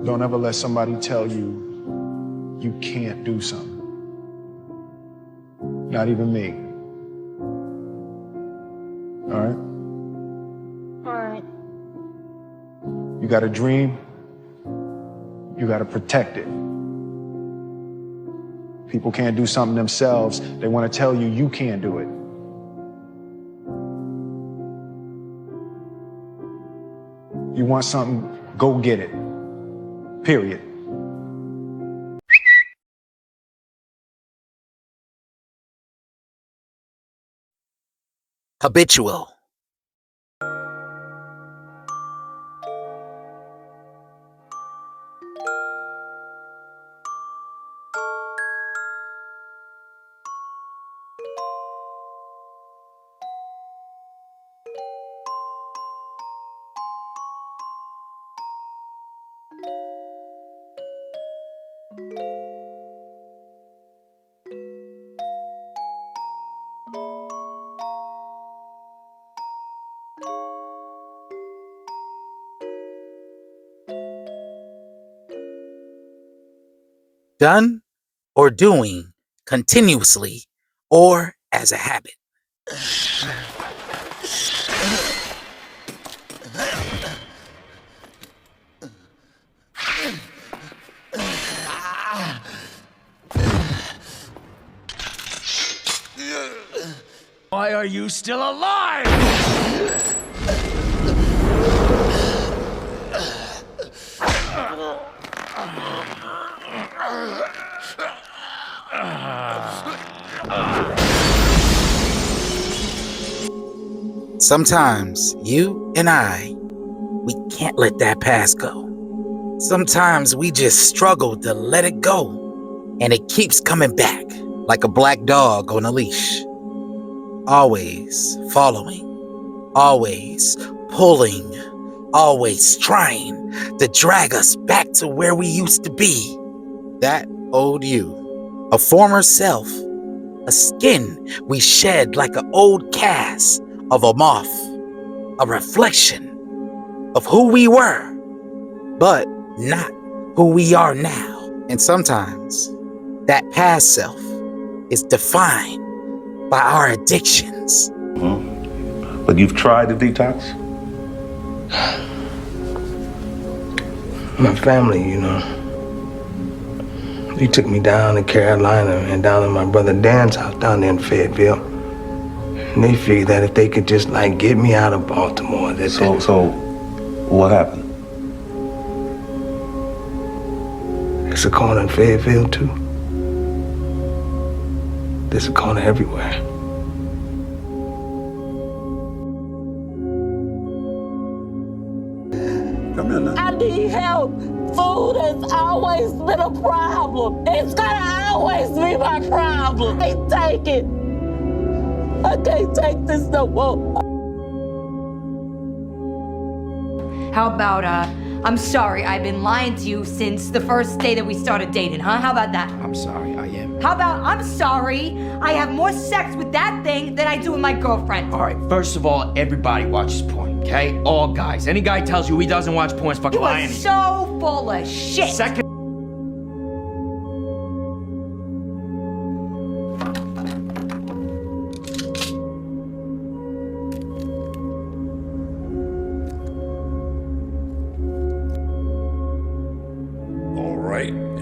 Don't ever let somebody tell you you can't do something. Not even me. All right? All right. You got a dream, you got to protect it. People can't do something themselves. They want to tell you you can't do it. You want something, go get it. Period. Habitual. Done or doing continuously or as a habit. Why are you still alive? Sometimes you and I, we can't let that past go. Sometimes we just struggle to let it go, and it keeps coming back like a black dog on a leash. Always following, always pulling, always trying to drag us back to where we used to be. That old you, a former self, a skin we shed like an old cast of a moth, a reflection of who we were, but not who we are now. And sometimes that past self is defined by our addictions. But you've tried the detox? My family, they took me down to Carolina and down to my brother Dan's house down there in Fayetteville. And they figured that if they could just get me out of Baltimore, So what happened? There's a corner in Fayetteville too. There's a corner everywhere. Come in now. I need help. Food has always been a problem. It's gonna always be my problem. I can't take it. I can't take this no more. How about, I'm sorry, I've been lying to you since the first day that we started dating, huh? How about that? I'm sorry, I am. How about, I'm sorry, I have more sex with that thing than I do with my girlfriend. All right, first of all, everybody watches porn, okay? All guys. Any guy tells you he doesn't watch porn is fucking You are lying. so full of shit. Second.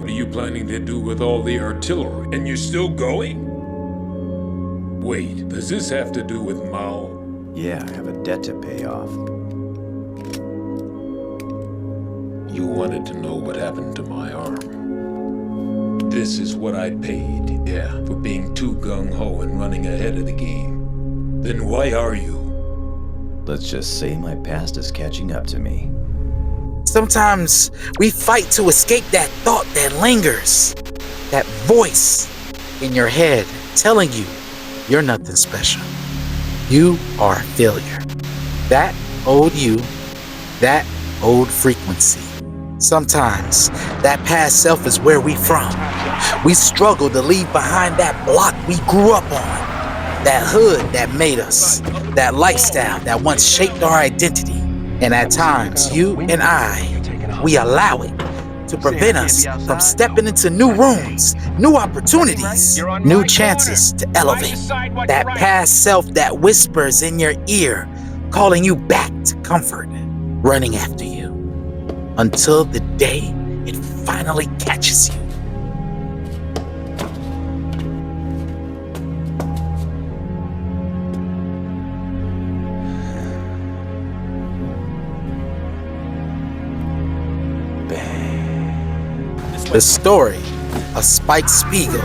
What are you planning to do with all the artillery? And you're still going? Wait, does this have to do with Mao? Yeah, I have a debt to pay off. You wanted to know what happened to my arm. This is what I paid, for being too gung-ho and running ahead of the game. Then why are you? Let's just say my past is catching up to me. Sometimes we fight to escape that thought that lingers, that voice in your head telling you you're nothing special. You are a failure. That old you, that old frequency. Sometimes that past self is where we from. We struggle to leave behind that block we grew up on, that hood that made us, that lifestyle that once shaped our identity. And at times, you and I, we allow it to prevent us from stepping into new rooms, new opportunities, new chances to elevate. That past self that whispers in your ear, calling you back to comfort, running after you, until the day it finally catches you. The story of Spike Spiegel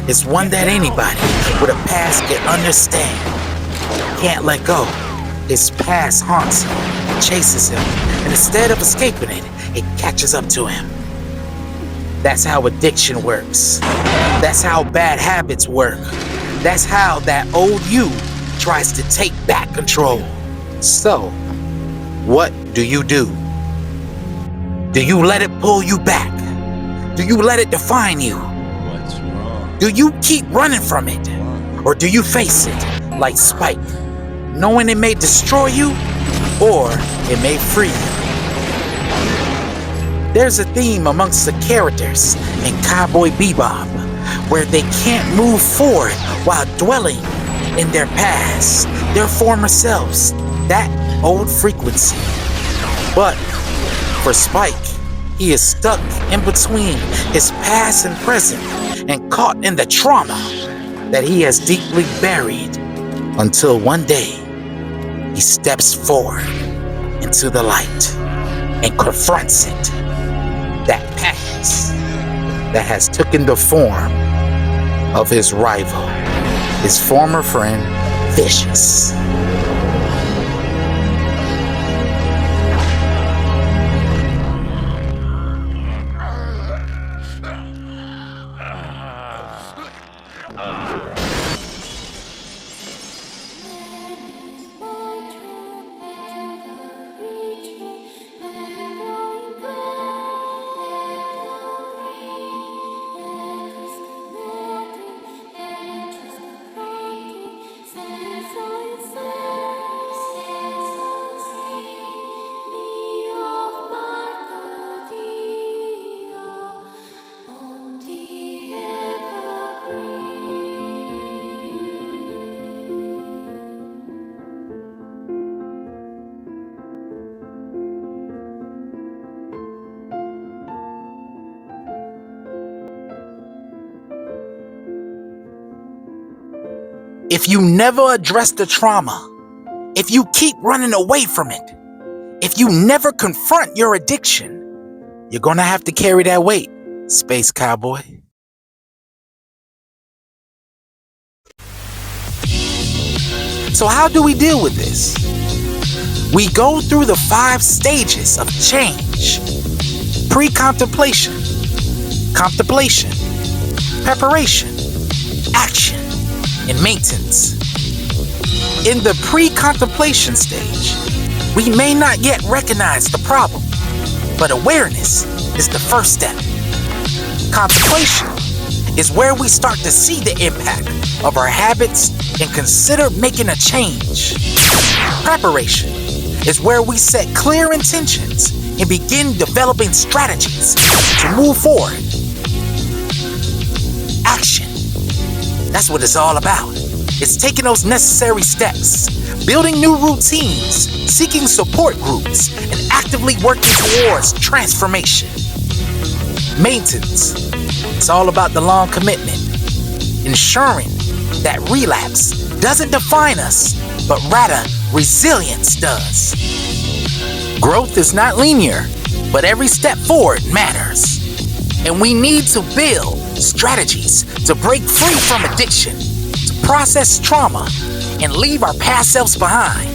is one that anybody with a past can understand. Can't let go. His past haunts him, chases him, and instead of escaping it, it catches up to him. That's how addiction works. That's how bad habits work. That's how that old you tries to take back control. So, what do? Do you let it pull you back? Do you let it define you? What's wrong? Do you keep running from it? Or do you face it like Spike, knowing it may destroy you or it may free you? There's a theme amongst the characters in Cowboy Bebop where they can't move forward while dwelling in their past, their former selves, that old frequency. But for Spike, he is stuck in between his past and present and caught in the trauma that he has deeply buried until one day he steps forward into the light and confronts it. That past that has taken the form of his rival, his former friend, Vicious. If you never address the trauma, if you keep running away from it, if you never confront your addiction, you're gonna have to carry that weight, Space Cowboy. So how do we deal with this? We go through the 5 stages of change. Pre-contemplation, contemplation, preparation, action, and maintenance. In the pre-contemplation stage, we may not yet recognize the problem, but awareness is the first step. Contemplation is where we start to see the impact of our habits and consider making a change. Preparation is where we set clear intentions and begin developing strategies to move forward. Action. That's what it's all about. It's taking those necessary steps, building new routines, seeking support groups, and actively working towards transformation. Maintenance. It's all about the long commitment, ensuring that relapse doesn't define us, but rather resilience does. Growth is not linear, but every step forward matters. And we need to build strategies to break free from addiction, to process trauma, and leave our past selves behind.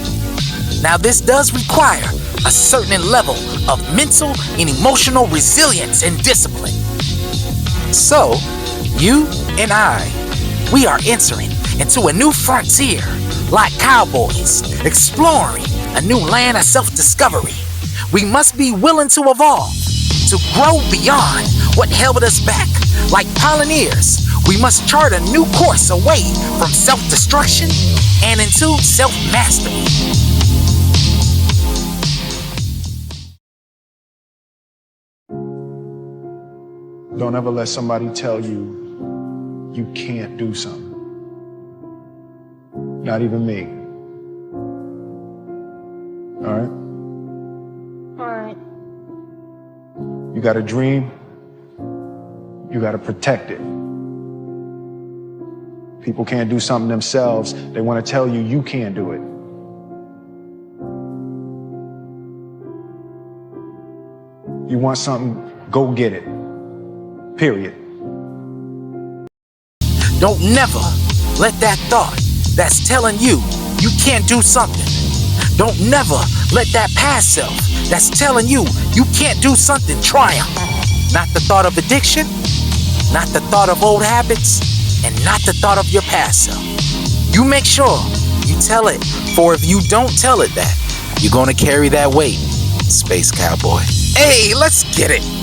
Now, this does require a certain level of mental and emotional resilience and discipline. So, you and I, we are entering into a new frontier, like cowboys, exploring a new land of self-discovery. We must be willing to evolve, to grow beyond what held us back. Like pioneers, we must chart a new course away from self-destruction and into self-mastery. Don't ever let somebody tell you you can't do something. Not even me. All right? All right. You got a dream, you got to protect it. People can't do something themselves. They want to tell you you can't do it. You want something, go get it. Period. Don't never let that thought that's telling you you can't do something. Don't never let that past self that's telling you you can't do something triumph. Not the thought of addiction, not the thought of old habits, and not the thought of your past self. You make sure you tell it, for if you don't tell it that, you're gonna carry that weight, Space Cowboy. Hey, let's get it.